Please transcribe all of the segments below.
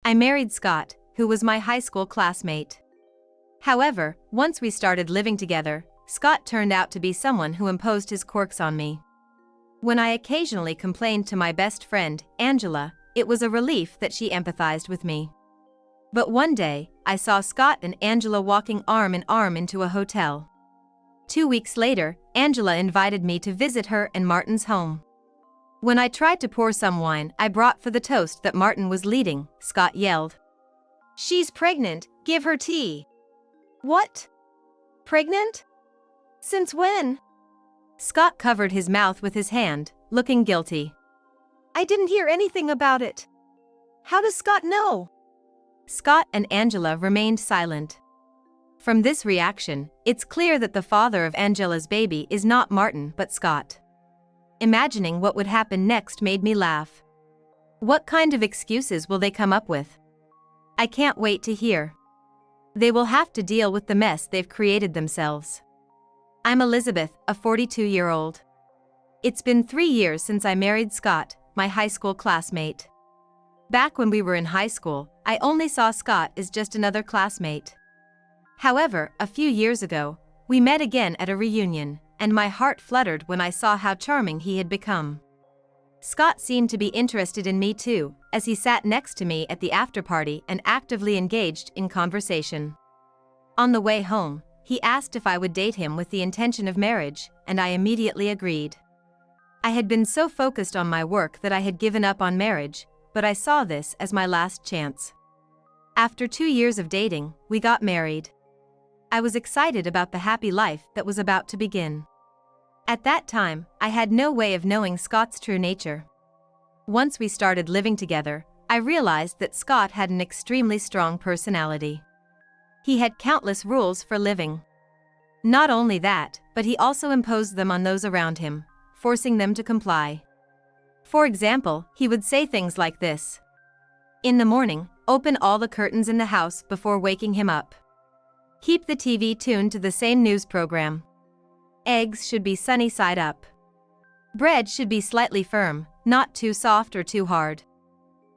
I married Scott, who was my high school classmate. However, once we started living together, Scott turned out to be someone who imposed his quirks on me. When I occasionally complained to my best friend, Angela, it was a relief that she empathized with me. But one day, I saw Scott and Angela walking arm in arm into a hotel. 2 weeks later, Angela invited me to visit her and Martin's home. When I tried to pour some wine I brought for the toast that Martin was leading, Scott yelled, "She's pregnant, give her tea." "What? Pregnant? Since when?" Scott covered his mouth with his hand, looking guilty. "I didn't hear anything about it. How does Scott know?" Scott and Angela remained silent. From this reaction, it's clear that the father of Angela's baby is not Martin but Scott. Imagining what would happen next made me laugh. What kind of excuses will they come up with? I can't wait to hear. They will have to deal with the mess they've created themselves. I'm Elizabeth, a 42-year-old. It's been 3 years since I married Scott, my high school classmate. Back when we were in high school, I only saw Scott as just another classmate. However, a few years ago, we met again at a reunion, and my heart fluttered when I saw how charming he had become. Scott seemed to be interested in me too, as he sat next to me at the after-party and actively engaged in conversation. On the way home, he asked if I would date him with the intention of marriage, and I immediately agreed. I had been so focused on my work that I had given up on marriage, but I saw this as my last chance. After 2 years of dating, we got married. I was excited about the happy life that was about to begin. At that time, I had no way of knowing Scott's true nature. Once we started living together, I realized that Scott had an extremely strong personality. He had countless rules for living. Not only that, but he also imposed them on those around him, forcing them to comply. For example, he would say things like this. "In the morning, open all the curtains in the house before waking him up. Keep the TV tuned to the same news program. Eggs should be sunny side up. Bread should be slightly firm, not too soft or too hard."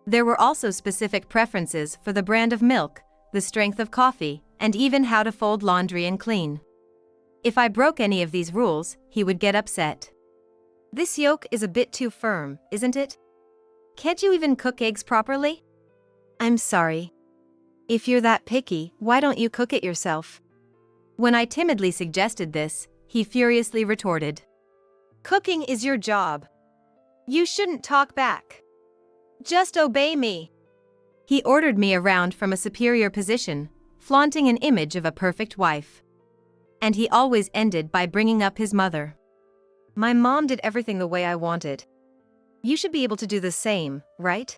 There were also specific preferences for the brand of milk, the strength of coffee, and even how to fold laundry and clean. If I broke any of these rules, he would get upset. "This yolk is a bit too firm, isn't it? Can't you even cook eggs properly?" "I'm sorry. If you're that picky, why don't you cook it yourself?" When I timidly suggested this, he furiously retorted, "Cooking is your job. You shouldn't talk back. Just obey me." He ordered me around from a superior position, flaunting an image of a perfect wife. And he always ended by bringing up his mother. "My mom did everything the way I wanted. You should be able to do the same, right?"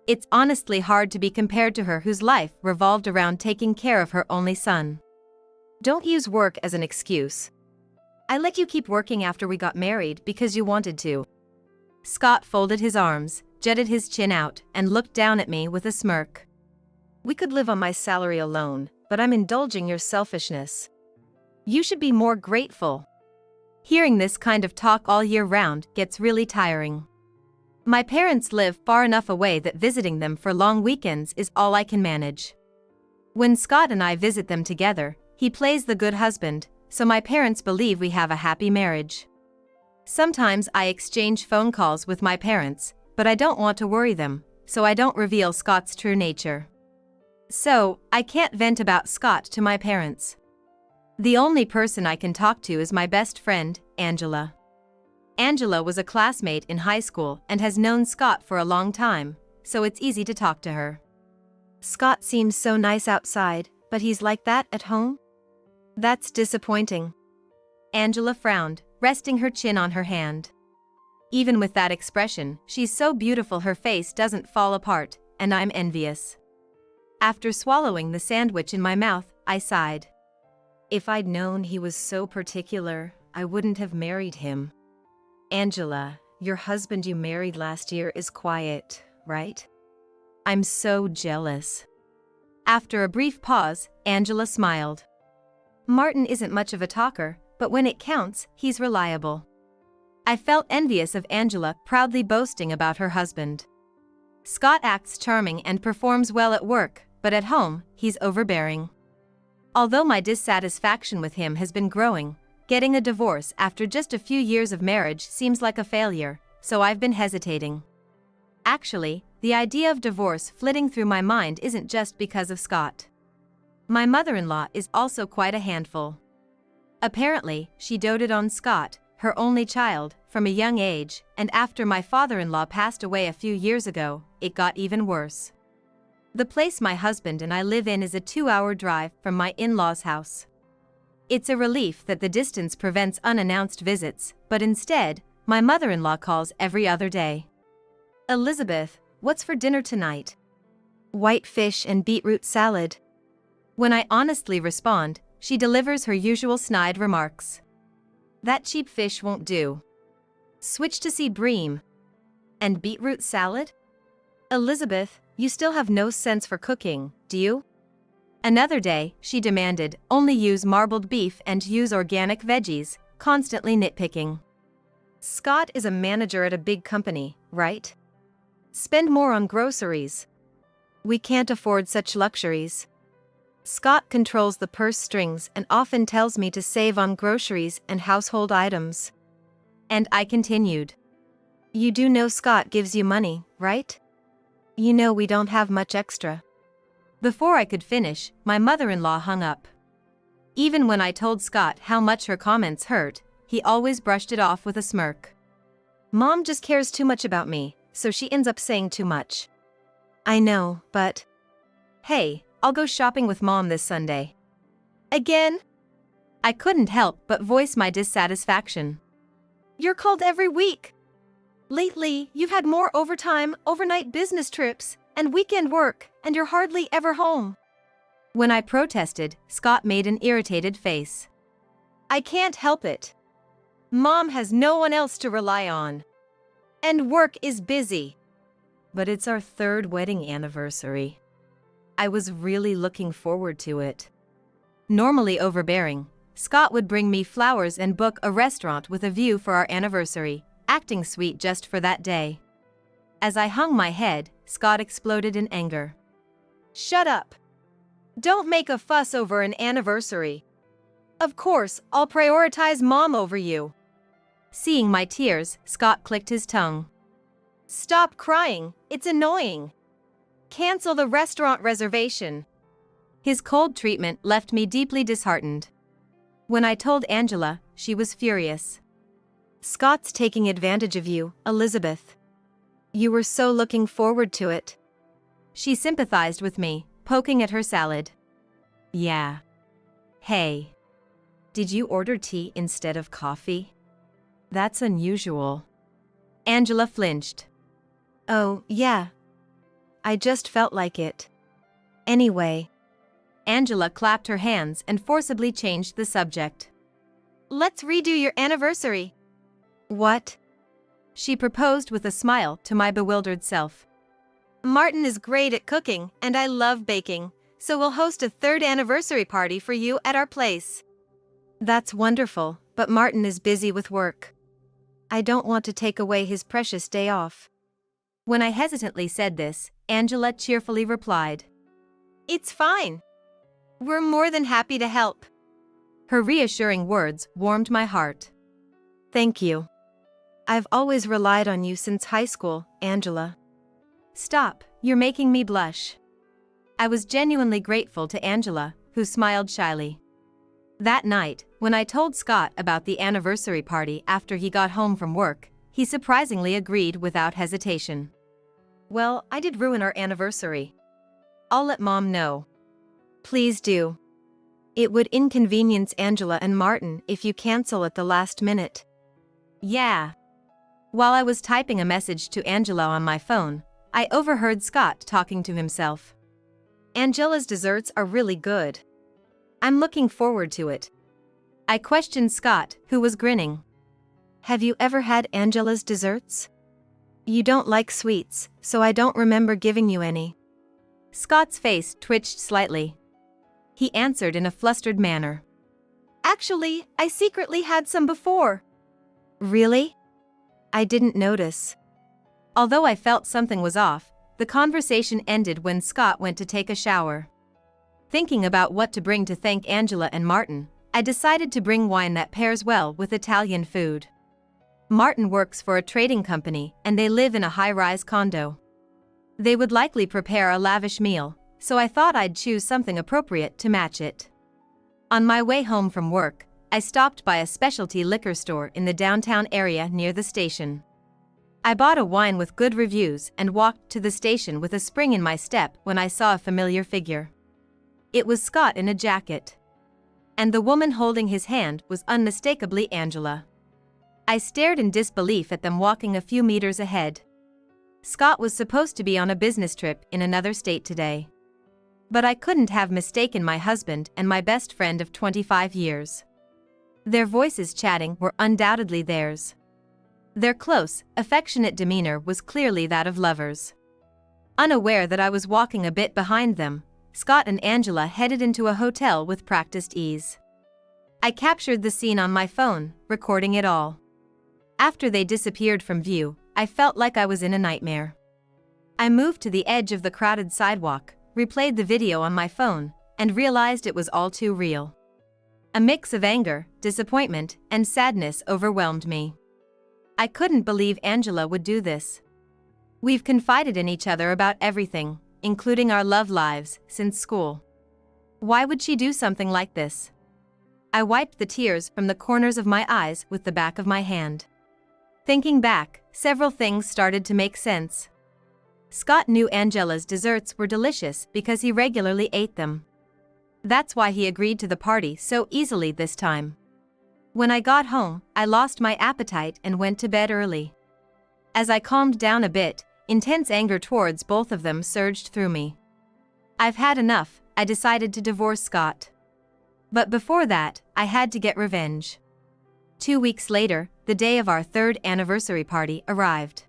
It's honestly hard to be compared to her whose life revolved around taking care of her only son. "Don't use work as an excuse. I let you keep working after we got married because you wanted to." Scott folded his arms, jutted his chin out, and looked down at me with a smirk. "We could live on my salary alone, but I'm indulging your selfishness. You should be more grateful." Hearing this kind of talk all year round gets really tiring. My parents live far enough away that visiting them for long weekends is all I can manage. When Scott and I visit them together, he plays the good husband, so my parents believe we have a happy marriage. Sometimes I exchange phone calls with my parents, but I don't want to worry them, so I don't reveal Scott's true nature. So, I can't vent about Scott to my parents. The only person I can talk to is my best friend, Angela. Angela was a classmate in high school and has known Scott for a long time, so it's easy to talk to her. "Scott seems so nice outside, but he's like that at home?" "That's disappointing." Angela frowned, resting her chin on her hand. Even with that expression, she's so beautiful her face doesn't fall apart, and I'm envious. After swallowing the sandwich in my mouth, I sighed. If I'd known he was so particular, I wouldn't have married him. "Angela, your husband you married last year is quiet, right? I'm so jealous." After a brief pause, Angela smiled. "Martin isn't much of a talker, but when it counts, he's reliable." I felt envious of Angela proudly boasting about her husband. Scott acts charming and performs well at work, but at home, he's overbearing. Although my dissatisfaction with him has been growing, getting a divorce after just a few years of marriage seems like a failure, so I've been hesitating. Actually, the idea of divorce flitting through my mind isn't just because of Scott. My mother-in-law is also quite a handful. Apparently, she doted on Scott, her only child, from a young age, and after my father-in-law passed away a few years ago, it got even worse. The place my husband and I live in is a 2-hour drive from my in-laws' house. It's a relief that the distance prevents unannounced visits, but instead, my mother-in-law calls every other day. "Elizabeth, what's for dinner tonight?" "White fish and beetroot salad." When I honestly respond, she delivers her usual snide remarks. "That cheap fish won't do. Switch to sea bream." "And beetroot salad?" "Elizabeth, you still have no sense for cooking, do you?" Another day, she demanded, "Only use marbled beef and use organic veggies," constantly nitpicking. Scott is a manager at a big company, right? Spend more on groceries. We can't afford such luxuries. Scott controls the purse strings and often tells me to save on groceries and household items. And I continued. "You do know Scott gives you money, right? You know we don't have much extra." Before I could finish, my mother-in-law hung up. Even when I told Scott how much her comments hurt, he always brushed it off with a smirk. "Mom just cares too much about me, so she ends up saying too much." "I know, but..." "Hey, I'll go shopping with Mom this Sunday." "Again?" I couldn't help but voice my dissatisfaction. "You're called every week. Lately, you've had more overtime, overnight business trips, and weekend work, and you're hardly ever home." When I protested, Scott made an irritated face. "I can't help it. Mom has no one else to rely on. And work is busy." "But it's our 3rd wedding anniversary. I was really looking forward to it." Normally overbearing, Scott would bring me flowers and book a restaurant with a view for our anniversary, acting sweet just for that day. As I hung my head, Scott exploded in anger. "Shut up. Don't make a fuss over an anniversary. Of course, I'll prioritize Mom over you." Seeing my tears, Scott clicked his tongue. "Stop crying, it's annoying. Cancel the restaurant reservation." His cold treatment left me deeply disheartened. When I told Angela, she was furious. "Scott's taking advantage of you, Elizabeth. You were so looking forward to it." She sympathized with me, poking at her salad. "Yeah. Hey. Did you order tea instead of coffee? That's unusual." Angela flinched. "Oh, yeah. I just felt like it. Anyway." Angela clapped her hands and forcibly changed the subject. "Let's redo your anniversary." "What?" she proposed with a smile to my bewildered self. "Martin is great at cooking and I love baking, so we'll host a 3rd anniversary party for you at our place." "That's wonderful, but Martin is busy with work. I don't want to take away his precious day off." When I hesitantly said this, Angela cheerfully replied, "It's fine. We're more than happy to help." Her reassuring words warmed my heart. "Thank you. I've always relied on you since high school, Angela." "Stop, you're making me blush." I was genuinely grateful to Angela, who smiled shyly. That night, when I told Scott about the anniversary party after he got home from work, he surprisingly agreed without hesitation. "Well, I did ruin our anniversary. I'll let Mom know." "Please do. It would inconvenience Angela and Martin if you cancel at the last minute." "Yeah." While I was typing a message to Angela on my phone, I overheard Scott talking to himself. "Angela's desserts are really good. I'm looking forward to it." I questioned Scott, who was grinning. "Have you ever had Angela's desserts? You don't like sweets, so I don't remember giving you any." Scott's face twitched slightly. He answered in a flustered manner. "Actually, I secretly had some before." "Really? I didn't notice." Although I felt something was off, the conversation ended when Scott went to take a shower. Thinking about what to bring to thank Angela and Martin, I decided to bring wine that pairs well with Italian food. Martin works for a trading company and they live in a high-rise condo. They would likely prepare a lavish meal, so I thought I'd choose something appropriate to match it. On my way home from work, I stopped by a specialty liquor store in the downtown area near the station. I bought a wine with good reviews and walked to the station with a spring in my step when I saw a familiar figure. It was Scott in a jacket. And the woman holding his hand was unmistakably Angela. I stared in disbelief at them walking a few meters ahead. Scott was supposed to be on a business trip in another state today. But I couldn't have mistaken my husband and my best friend of 25 years. Their voices chatting were undoubtedly theirs. Their close, affectionate demeanor was clearly that of lovers. Unaware that I was walking a bit behind them, Scott and Angela headed into a hotel with practiced ease. I captured the scene on my phone, recording it all. After they disappeared from view, I felt like I was in a nightmare. I moved to the edge of the crowded sidewalk, replayed the video on my phone, and realized it was all too real. A mix of anger, disappointment, and sadness overwhelmed me. I couldn't believe Angela would do this. We've confided in each other about everything, including our love lives, since school. Why would she do something like this? I wiped the tears from the corners of my eyes with the back of my hand. Thinking back, several things started to make sense. Scott knew Angela's desserts were delicious because he regularly ate them. That's why he agreed to the party so easily this time. When I got home, I lost my appetite and went to bed early. As I calmed down a bit, intense anger towards both of them surged through me. I've had enough, I decided to divorce Scott. But before that, I had to get revenge. 2 weeks later, the day of our 3rd anniversary party arrived.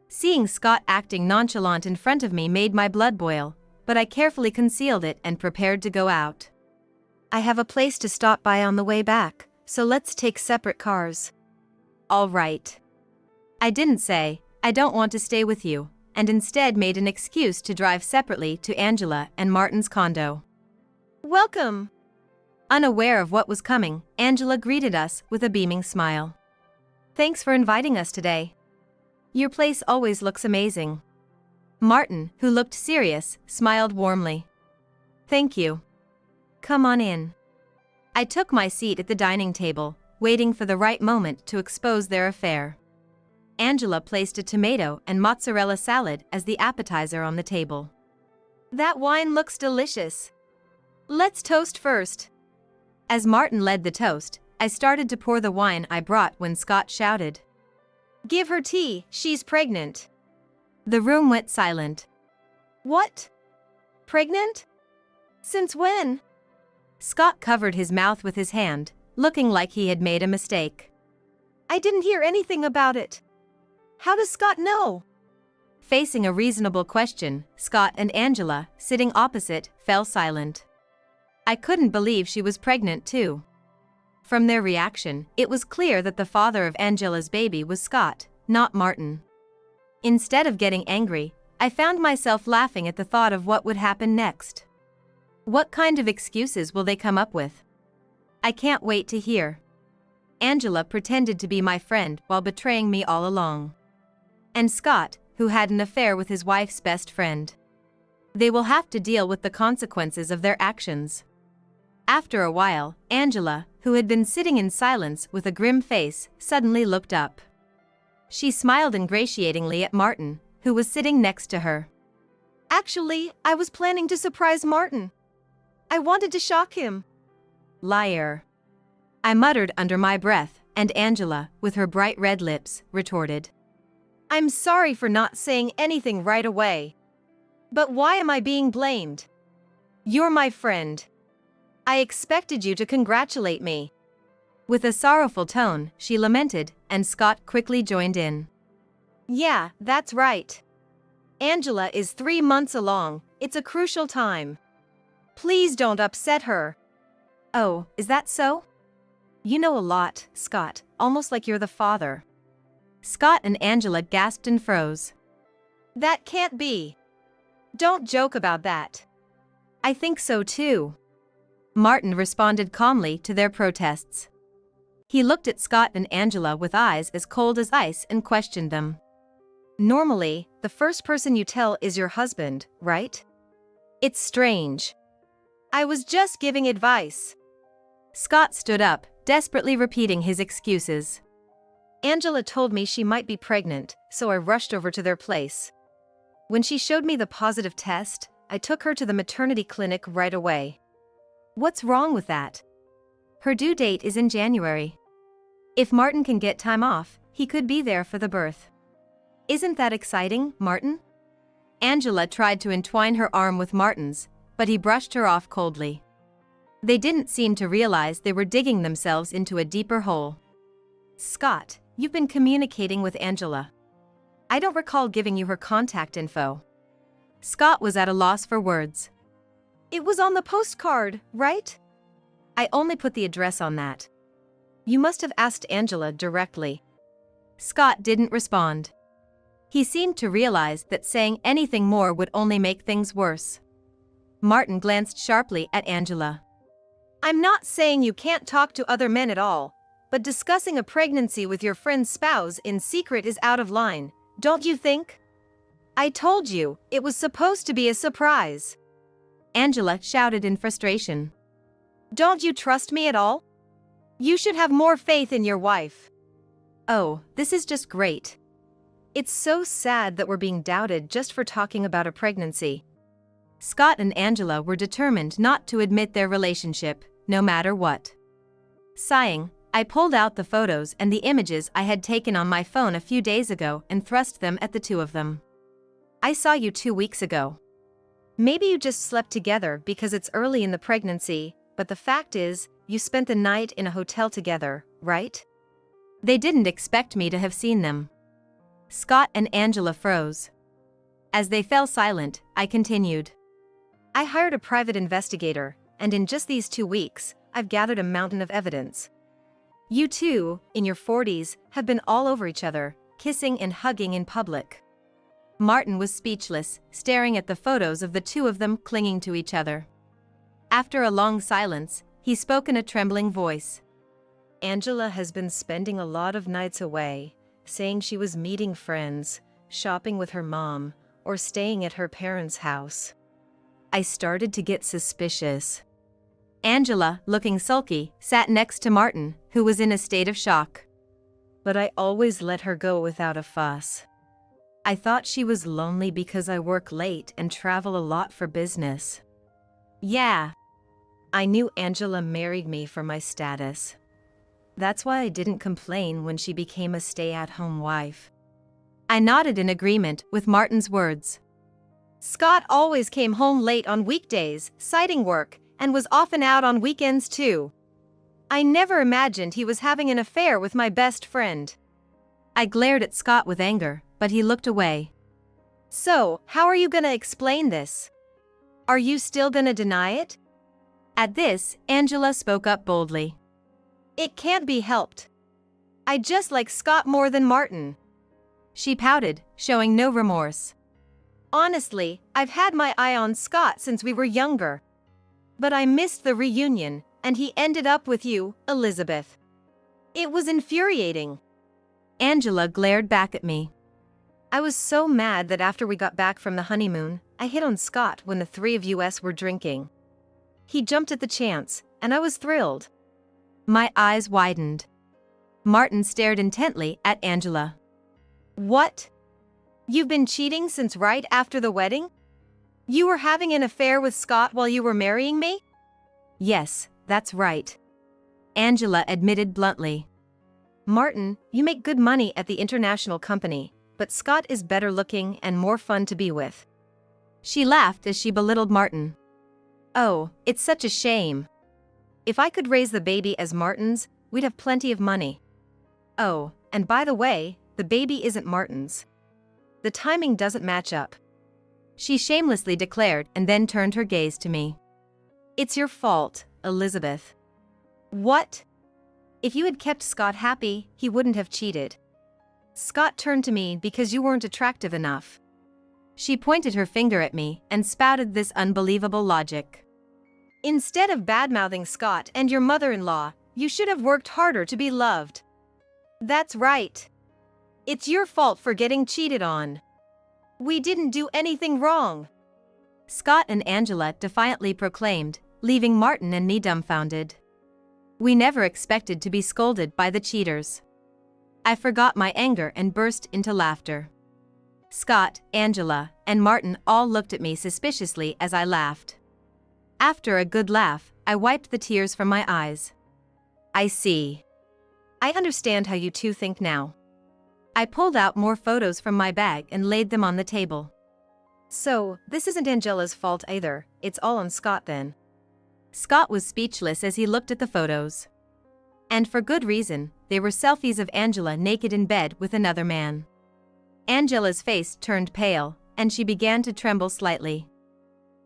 Seeing Scott acting nonchalant in front of me made my blood boil, but I carefully concealed it and prepared to go out. I have a place to stop by on the way back, so let's take separate cars. All right. I didn't say, I don't want to stay with you, and instead made an excuse to drive separately to Angela and Martin's condo. Welcome! Unaware of what was coming, Angela greeted us with a beaming smile. Thanks for inviting us today. Your place always looks amazing. Martin, who looked serious, smiled warmly. Thank you. Come on in. I took my seat at the dining table, waiting for the right moment to expose their affair. Angela placed a tomato and mozzarella salad as the appetizer on the table. That wine looks delicious. Let's toast first. As Martin led the toast, I started to pour the wine I brought when Scott shouted, "Give her tea, she's pregnant." The room went silent. What? Pregnant? Since when? Scott covered his mouth with his hand, looking like he had made a mistake. I didn't hear anything about it. How does Scott know? Facing a reasonable question, Scott and Angela, sitting opposite, fell silent. I couldn't believe she was pregnant too. From their reaction, it was clear that the father of Angela's baby was Scott, not Martin. Instead of getting angry, I found myself laughing at the thought of what would happen next. What kind of excuses will they come up with? I can't wait to hear. Angela pretended to be my friend while betraying me all along. And Scott, who had an affair with his wife's best friend. They will have to deal with the consequences of their actions. After a while, Angela, who had been sitting in silence with a grim face, suddenly looked up. She smiled ingratiatingly at Martin, who was sitting next to her. Actually, I was planning to surprise Martin. I wanted to shock him. Liar. I muttered under my breath, and Angela, with her bright red lips, retorted. I'm sorry for not saying anything right away. But why am I being blamed? You're my friend. I expected you to congratulate me. With a sorrowful tone, she lamented, and Scott quickly joined in. Yeah, that's right. Angela is 3 months along, it's a crucial time. Please don't upset her. Oh, is that so? You know a lot, Scott, almost like you're the father. Scott and Angela gasped and froze. That can't be. Don't joke about that. I think so too. Martin responded calmly to their protests. He looked at Scott and Angela with eyes as cold as ice and questioned them. Normally, the first person you tell is your husband, right? It's strange. I was just giving advice. Scott stood up, desperately repeating his excuses. Angela told me she might be pregnant, so I rushed over to their place. When she showed me the positive test, I took her to the maternity clinic right away. What's wrong with that? Her due date is in January. If Martin can get time off, he could be there for the birth. Isn't that exciting, Martin? Angela tried to entwine her arm with Martin's, but he brushed her off coldly. They didn't seem to realize they were digging themselves into a deeper hole. Scott, you've been communicating with Angela. I don't recall giving you her contact info. Scott was at a loss for words. It was on the postcard, right? I only put the address on that. You must have asked Angela directly. Scott didn't respond. He seemed to realize that saying anything more would only make things worse. Martin glanced sharply at Angela. I'm not saying you can't talk to other men at all, but discussing a pregnancy with your friend's spouse in secret is out of line, don't you think? I told you, it was supposed to be a surprise. Angela shouted in frustration. Don't you trust me at all? You should have more faith in your wife. Oh, this is just great. It's so sad that we're being doubted just for talking about a pregnancy. Scott and Angela were determined not to admit their relationship, no matter what. Sighing, I pulled out the photos and the images I had taken on my phone a few days ago and thrust them at the two of them. I saw you 2 weeks ago. Maybe you just slept together because it's early in the pregnancy, but the fact is, you spent the night in a hotel together, right? They didn't expect me to have seen them. Scott and Angela froze. As they fell silent, I continued. I hired a private investigator, and in just these 2 weeks, I've gathered a mountain of evidence. You two, in your 40s, have been all over each other, kissing and hugging in public. Martin was speechless, staring at the photos of the two of them clinging to each other. After a long silence, he spoke in a trembling voice. Angela has been spending a lot of nights away, saying she was meeting friends, shopping with her mom, or staying at her parents' house. I started to get suspicious. Angela, looking sulky, sat next to Martin, who was in a state of shock. But I always let her go without a fuss. I thought she was lonely because I work late and travel a lot for business. Yeah. I knew Angela married me for my status. That's why I didn't complain when she became a stay-at-home wife. I nodded in agreement with Martin's words. Scott always came home late on weekdays, citing work, and was often out on weekends too. I never imagined he was having an affair with my best friend. I glared at Scott with anger, but he looked away. So, how are you gonna explain this? Are you still gonna deny it? At this, Angela spoke up boldly. It can't be helped. I just like Scott more than Martin. She pouted, showing no remorse. Honestly, I've had my eye on Scott since we were younger. But I missed the reunion, and he ended up with you, Elizabeth. It was infuriating. Angela glared back at me. I was so mad that after we got back from the honeymoon, I hit on Scott when the three of us were drinking. He jumped at the chance, and I was thrilled. My eyes widened. Martin stared intently at Angela. What? You've been cheating since right after the wedding? You were having an affair with Scott while you were marrying me? Yes, that's right. Angela admitted bluntly. Martin, you make good money at the international company, but Scott is better looking and more fun to be with. She laughed as she belittled Martin. Oh, it's such a shame. If I could raise the baby as Martin's, we'd have plenty of money. Oh, and by the way, the baby isn't Martin's. The timing doesn't match up. She shamelessly declared and then turned her gaze to me. It's your fault, Elizabeth. What? If you had kept Scott happy, he wouldn't have cheated. Scott turned to me because you weren't attractive enough. She pointed her finger at me and spouted this unbelievable logic. Instead of badmouthing Scott and your mother-in-law, you should have worked harder to be loved. That's right. It's your fault for getting cheated on. We didn't do anything wrong, Scott and Angela defiantly proclaimed, leaving Martin and me dumbfounded. We never expected to be scolded by the cheaters. I forgot my anger and burst into laughter. Scott, Angela, and Martin all looked at me suspiciously as I laughed. After a good laugh, I wiped the tears from my eyes. I see. I understand how you two think now. I pulled out more photos from my bag and laid them on the table. So, this isn't Angela's fault either, it's all on Scott then. Scott was speechless as he looked at the photos. And for good reason, they were selfies of Angela naked in bed with another man. Angela's face turned pale, and she began to tremble slightly.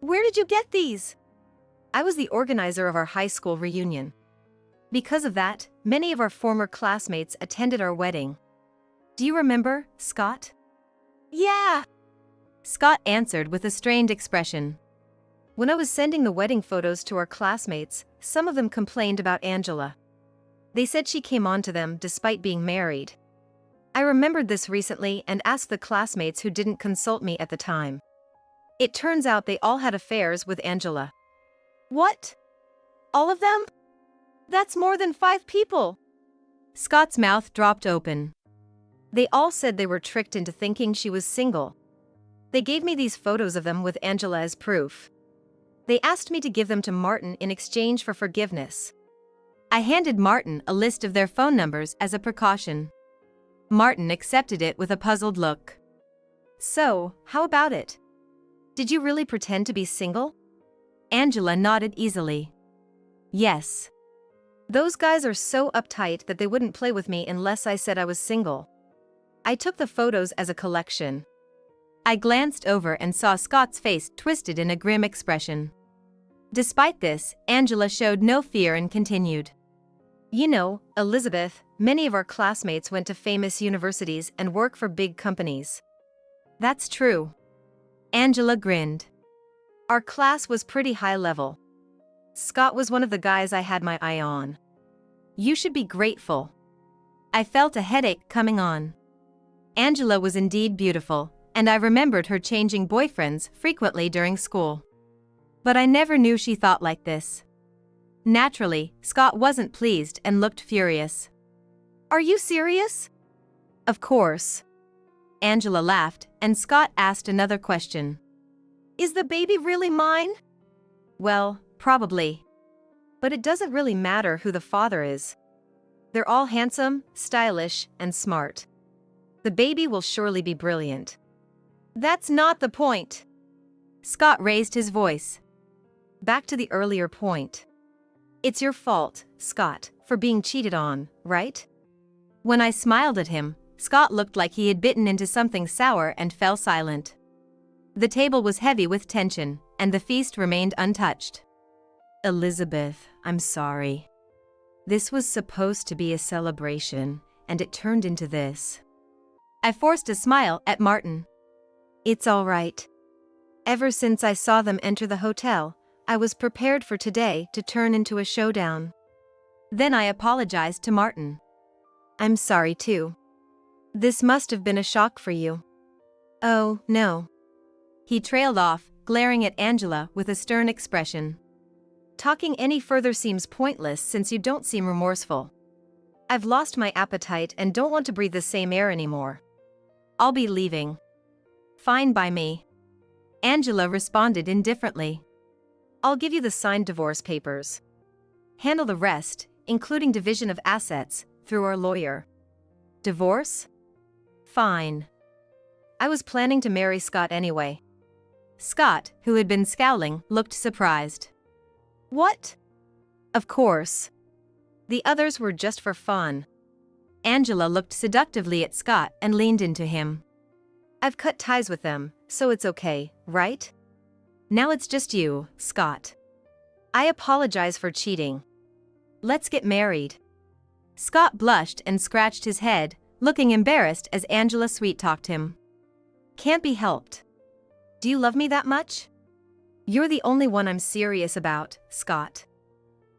Where did you get these? I was the organizer of our high school reunion. Because of that, many of our former classmates attended our wedding. Do you remember, Scott? Yeah, Scott answered with a strained expression. When I was sending the wedding photos to our classmates, some of them complained about Angela. They said she came on to them despite being married. I remembered this recently and asked the classmates who didn't consult me at the time. It turns out they all had affairs with Angela. What? All of them? That's more than 5 people. Scott's mouth dropped open. They all said they were tricked into thinking she was single. They gave me these photos of them with Angela as proof. They asked me to give them to Martin in exchange for forgiveness. I handed Martin a list of their phone numbers as a precaution. Martin accepted it with a puzzled look. So, how about it? Did you really pretend to be single? Angela nodded easily. Yes. Those guys are so uptight that they wouldn't play with me unless I said I was single. I took the photos as a collection. I glanced over and saw Scott's face twisted in a grim expression. Despite this, Angela showed no fear and continued. You know, Elizabeth, many of our classmates went to famous universities and work for big companies. That's true. Angela grinned. Our class was pretty high level. Scott was one of the guys I had my eye on. You should be grateful. I felt a headache coming on. Angela was indeed beautiful, and I remembered her changing boyfriends frequently during school. But I never knew she thought like this. Naturally, Scott wasn't pleased and looked furious. Are you serious? Of course. Angela laughed, and Scott asked another question. Is the baby really mine? Well, probably. But it doesn't really matter who the father is. They're all handsome, stylish, and smart. The baby will surely be brilliant. That's not the point. Scott raised his voice. Back to the earlier point. It's your fault, Scott, for being cheated on, right? When I smiled at him, Scott looked like he had bitten into something sour and fell silent. The table was heavy with tension, and the feast remained untouched. Elizabeth, I'm sorry. This was supposed to be a celebration, and it turned into this. I forced a smile at Martin. It's all right. Ever since I saw them enter the hotel, I was prepared for today to turn into a showdown. Then I apologized to Martin. I'm sorry too. This must have been a shock for you. Oh, no. He trailed off, glaring at Angela with a stern expression. Talking any further seems pointless since you don't seem remorseful. I've lost my appetite and don't want to breathe the same air anymore. I'll be leaving. Fine by me. Angela responded indifferently. I'll give you the signed divorce papers. Handle the rest, including division of assets, through our lawyer. Divorce? Fine. I was planning to marry Scott anyway. Scott, who had been scowling, looked surprised. What? Of course. The others were just for fun. Angela looked seductively at Scott and leaned into him. I've cut ties with them, so it's okay, right? Now it's just you, Scott. I apologize for cheating. Let's get married. Scott blushed and scratched his head, looking embarrassed as Angela sweet-talked him. Can't be helped. Do you love me that much? You're the only one I'm serious about, Scott.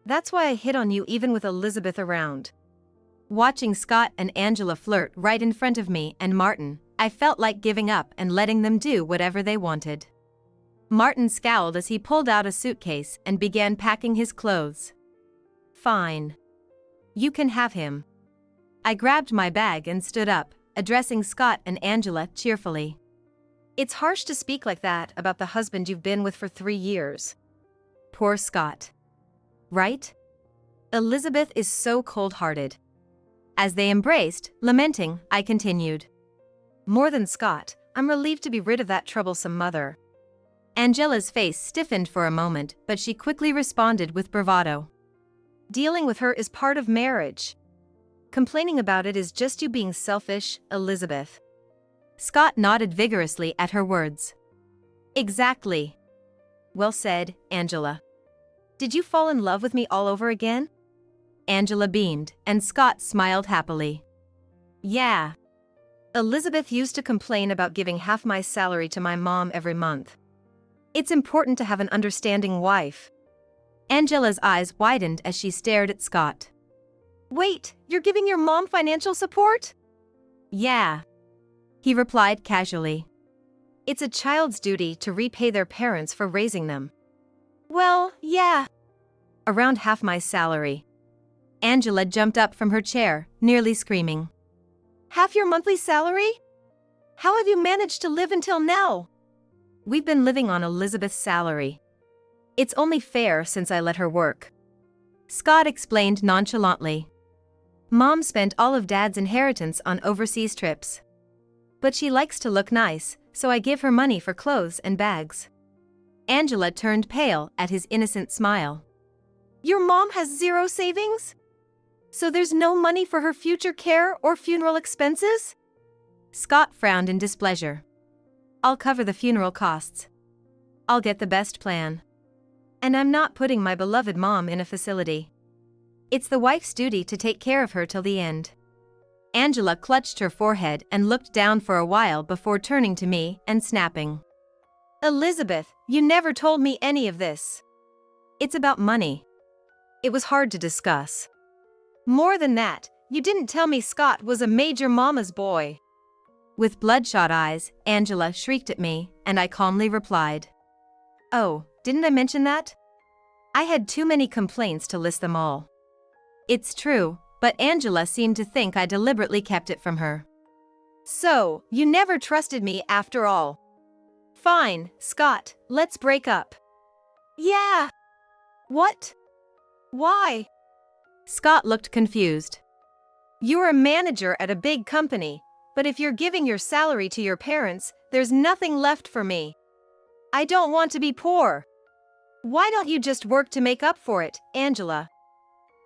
That's why I hit on you even with Elizabeth around. Watching Scott and Angela flirt right in front of me and Martin, I felt like giving up and letting them do whatever they wanted. Martin scowled as he pulled out a suitcase and began packing his clothes. Fine. You can have him. I grabbed my bag and stood up, addressing Scott and Angela cheerfully. It's harsh to speak like that about the husband you've been with for 3 years. Poor Scott. Right? Elizabeth is so cold-hearted. As they embraced, lamenting, I continued. More than Scott, I'm relieved to be rid of that troublesome mother. Angela's face stiffened for a moment, but she quickly responded with bravado. Dealing with her is part of marriage. Complaining about it is just you being selfish, Elizabeth. Scott nodded vigorously at her words. Exactly. Well said, Angela. Did you fall in love with me all over again? Angela beamed, and Scott smiled happily. Yeah. Elizabeth used to complain about giving half my salary to my mom every month. It's important to have an understanding wife. Angela's eyes widened as she stared at Scott. Wait, you're giving your mom financial support? Yeah. He replied casually. It's a child's duty to repay their parents for raising them. Well, yeah. Around half my salary. Angela jumped up from her chair, nearly screaming. Half your monthly salary? How have you managed to live until now? We've been living on Elizabeth's salary. It's only fair since I let her work. Scott explained nonchalantly. Mom spent all of Dad's inheritance on overseas trips. But she likes to look nice, so I give her money for clothes and bags. Angela turned pale at his innocent smile. Your mom has 0 savings? So there's no money for her future care or funeral expenses? Scott frowned in displeasure. I'll cover the funeral costs. I'll get the best plan. And I'm not putting my beloved mom in a facility. It's the wife's duty to take care of her till the end. Angela clutched her forehead and looked down for a while before turning to me and snapping. Elizabeth, you never told me any of this. It's about money. It was hard to discuss. More than that, you didn't tell me Scott was a major mama's boy. With bloodshot eyes, Angela shrieked at me, and I calmly replied. Oh, didn't I mention that? I had too many complaints to list them all. It's true, but Angela seemed to think I deliberately kept it from her. So, you never trusted me after all. Fine, Scott, let's break up. Yeah. What? Why? Scott looked confused. You're a manager at a big company, but if you're giving your salary to your parents, there's nothing left for me. I don't want to be poor. Why don't you just work to make up for it, Angela?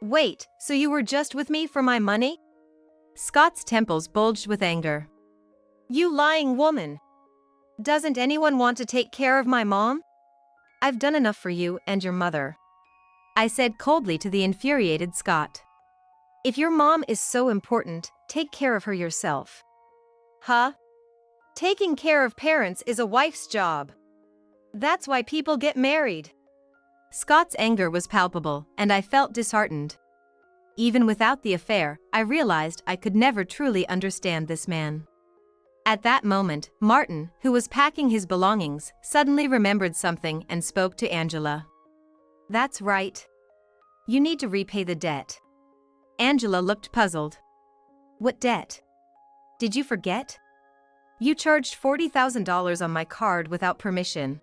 Wait, so you were just with me for my money? Scott's temples bulged with anger. You lying woman. Doesn't anyone want to take care of my mom? I've done enough for you and your mother. I said coldly to the infuriated Scott. If your mom is so important, take care of her yourself. Huh? Taking care of parents is a wife's job. That's why people get married. Scott's anger was palpable, and I felt disheartened. Even without the affair, I realized I could never truly understand this man. At that moment, Martin, who was packing his belongings, suddenly remembered something and spoke to Angela. That's right. You need to repay the debt. Angela looked puzzled. What debt? Did you forget? You charged $40,000 on my card without permission.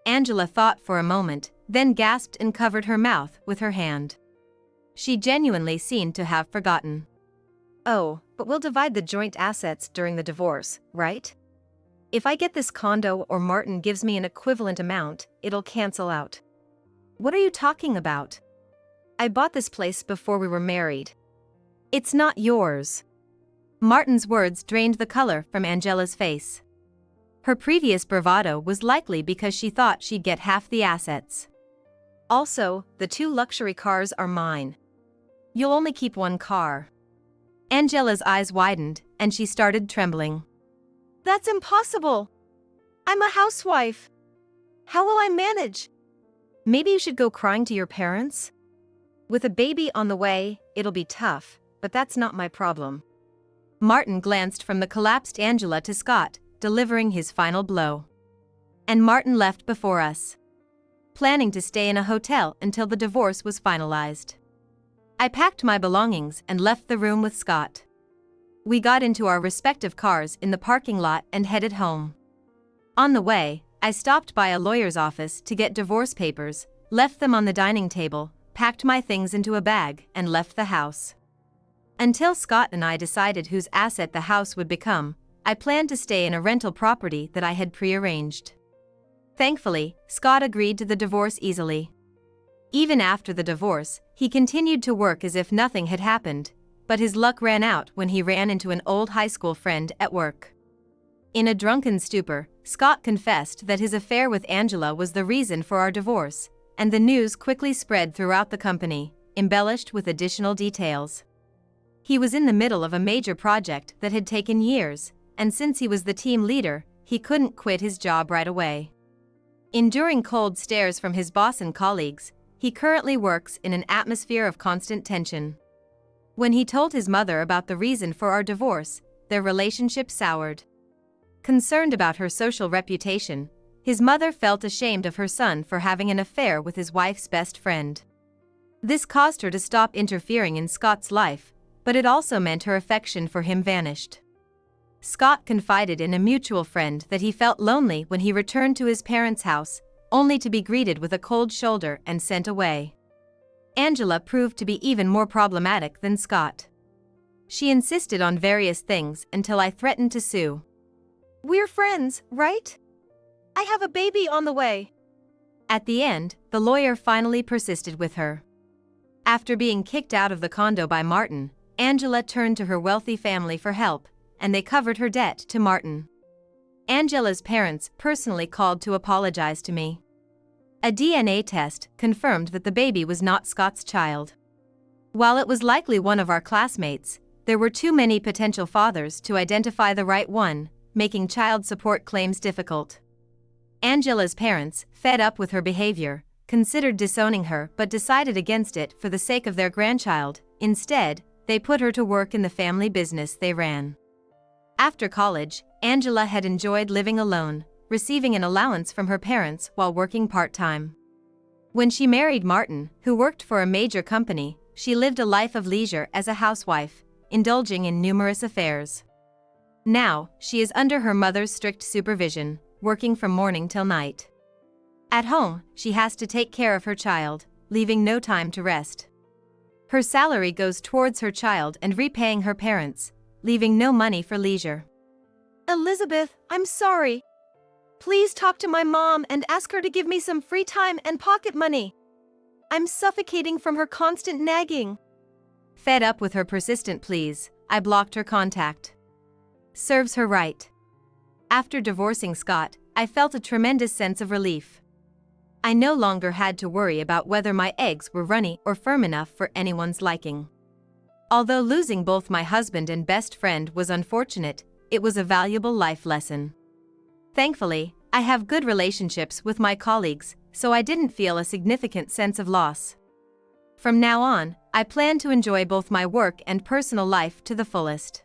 Angela thought for a moment, then gasped and covered her mouth with her hand. She genuinely seemed to have forgotten. Oh, but we'll divide the joint assets during the divorce, right? If I get this condo or Martin gives me an equivalent amount, it'll cancel out. What are you talking about? I bought this place before we were married. It's not yours. Martin's words drained the color from Angela's face. Her previous bravado was likely because she thought she'd get half the assets. Also, the 2 luxury cars are mine. You'll only keep 1 car. Angela's eyes widened, and she started trembling. That's impossible. I'm a housewife. How will I manage? Maybe you should go crying to your parents? With a baby on the way, it'll be tough, but that's not my problem. Martin glanced from the collapsed Angela to Scott, delivering his final blow. And Martin left before us, planning to stay in a hotel until the divorce was finalized. I packed my belongings and left the room with Scott. We got into our respective cars in the parking lot and headed home. On the way, I stopped by a lawyer's office to get divorce papers, left them on the dining table, packed my things into a bag, and left the house. Until Scott and I decided whose asset the house would become, I planned to stay in a rental property that I had prearranged. Thankfully, Scott agreed to the divorce easily. Even after the divorce, he continued to work as if nothing had happened, but his luck ran out when he ran into an old high school friend at work. In a drunken stupor, Scott confessed that his affair with Angela was the reason for our divorce, and the news quickly spread throughout the company, embellished with additional details. He was in the middle of a major project that had taken years, and since he was the team leader, he couldn't quit his job right away. Enduring cold stares from his boss and colleagues, he currently works in an atmosphere of constant tension. When he told his mother about the reason for our divorce, their relationship soured. Concerned about her social reputation, his mother felt ashamed of her son for having an affair with his wife's best friend. This caused her to stop interfering in Scott's life, but it also meant her affection for him vanished. Scott confided in a mutual friend that he felt lonely when he returned to his parents' house, only to be greeted with a cold shoulder and sent away. Angela proved to be even more problematic than Scott. She insisted on various things until I threatened to sue. "We're friends, right? I have a baby on the way." At the end, the lawyer finally persisted with her. After being kicked out of the condo by Martin, Angela turned to her wealthy family for help, and they covered her debt to Martin. Angela's parents personally called to apologize to me. A DNA test confirmed that the baby was not Scott's child. While it was likely one of our classmates, there were too many potential fathers to identify the right one, making child support claims difficult. Angela's parents, fed up with her behavior, considered disowning her but decided against it for the sake of their grandchild. Instead, they put her to work in the family business they ran. After college, Angela had enjoyed living alone, receiving an allowance from her parents while working part-time. When she married Martin, who worked for a major company, she lived a life of leisure as a housewife, indulging in numerous affairs. Now, she is under her mother's strict supervision, working from morning till night. At home, she has to take care of her child, leaving no time to rest. Her salary goes towards her child and repaying her parents, leaving no money for leisure. "Elizabeth, I'm sorry. Please talk to my mom and ask her to give me some free time and pocket money. I'm suffocating from her constant nagging." Fed up with her persistent pleas, I blocked her contact. Serves her right. After divorcing Scott, I felt a tremendous sense of relief. I no longer had to worry about whether my eggs were runny or firm enough for anyone's liking. Although losing both my husband and best friend was unfortunate, it was a valuable life lesson. Thankfully, I have good relationships with my colleagues, so I didn't feel a significant sense of loss. From now on, I plan to enjoy both my work and personal life to the fullest.